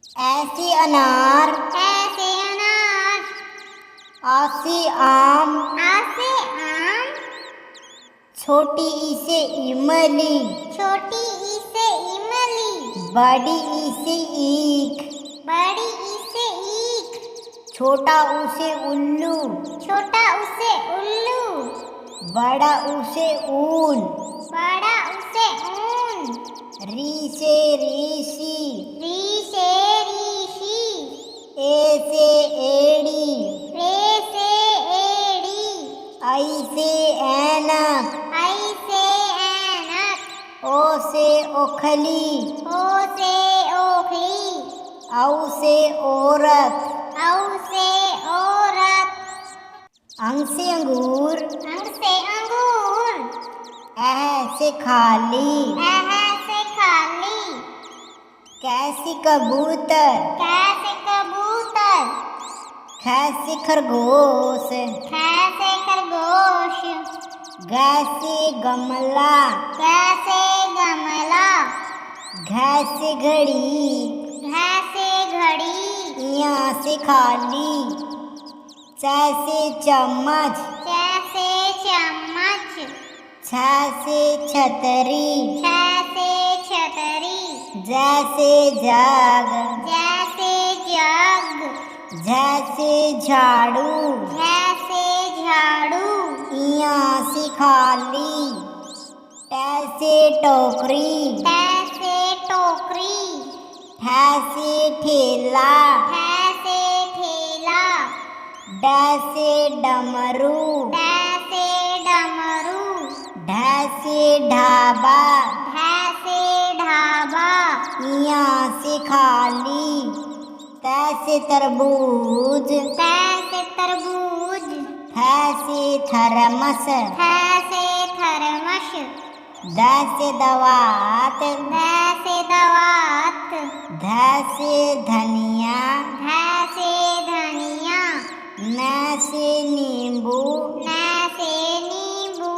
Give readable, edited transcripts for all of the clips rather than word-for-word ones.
ऐसे अनार ऐसे अनार, आसे आम आसे आम, छोटी ई से इमली छोटी ई से इमली, बड़ी ई से ईख बड़ी ई से ईख, छोटा ऊ से उल्लू छोटा उसे उल्लू, बड़ा ऊ से ऊन बड़ा उसे ऊन, री से ऋषि री से ऋषि, ए से एड़ी रे से एड़ी, आई से ऐनक आई से ऐनक, ओ से ओखली ओ से ओखली, औ से औरत औ से औरत, अंग से अंगूर अंग से अंगूर, ऐ से खाली ऐ से खाली, कैसी कबूतर कैसे कबूतर, ख से खरगोश ख से खरगोश, ग से गमला कैसे गमला, घ से घड़ी घ से घड़ी, यहाँ से खाली च से चम्मच कैसे चम्मच, छ से छतरी छ से छतरी, ज से जग जैसे जग, झ से झाड़ू जैसे झाड़ू, यहाँ से खाली ट से टोकरी तैसे टोकरी, ठ से ठेला ठैसे ठेला, ड से डमरू तैसे डमरू, ढ से ढाबा ढैसे ढाबा, यहाँ से खाली त से तरबूज तैसे तरबूज, थ से थरमस थैसे थर्मस, द से दवात दैसे दवात, ध से धनिया धैसे धनिया, न से नींबू नैसे नींबू,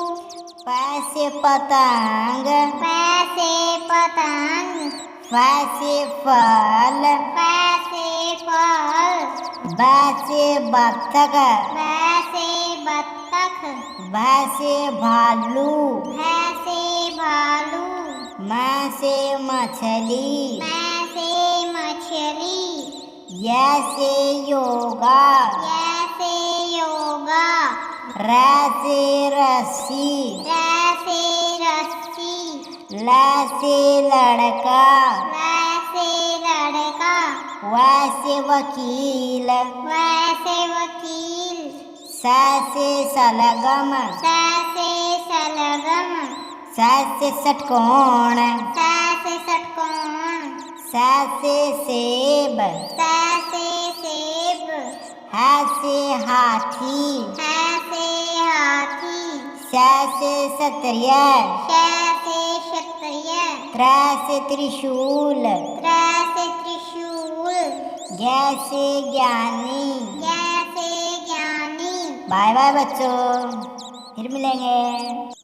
प से पतंग पैसे पतंग, फ से फल पैसे फल, ब से बत्तख वैसे बत्तख, भ से भालू भैसे भालू, म से मछली मैसे मछली, य से योगा जैसे योगा, र से रस्सी जैसे रस्सी, ल से लड़का वैसे लड़का, व से वकील वैसे वकील, स से सलगम सैसे सलगम, स से षटकोण सैसे षटकोण, स से सेब सैसे सेब, ह से हाथी हैसे हाथी, स से क्षत्रिय शैसे क्षत्रिय, त्र से त्रिशूल त्रैसे त्रिशूल, ज्ञ से ज्ञानी। जैसे ज्ञानी। बाय बाय बच्चों, फिर मिलेंगे।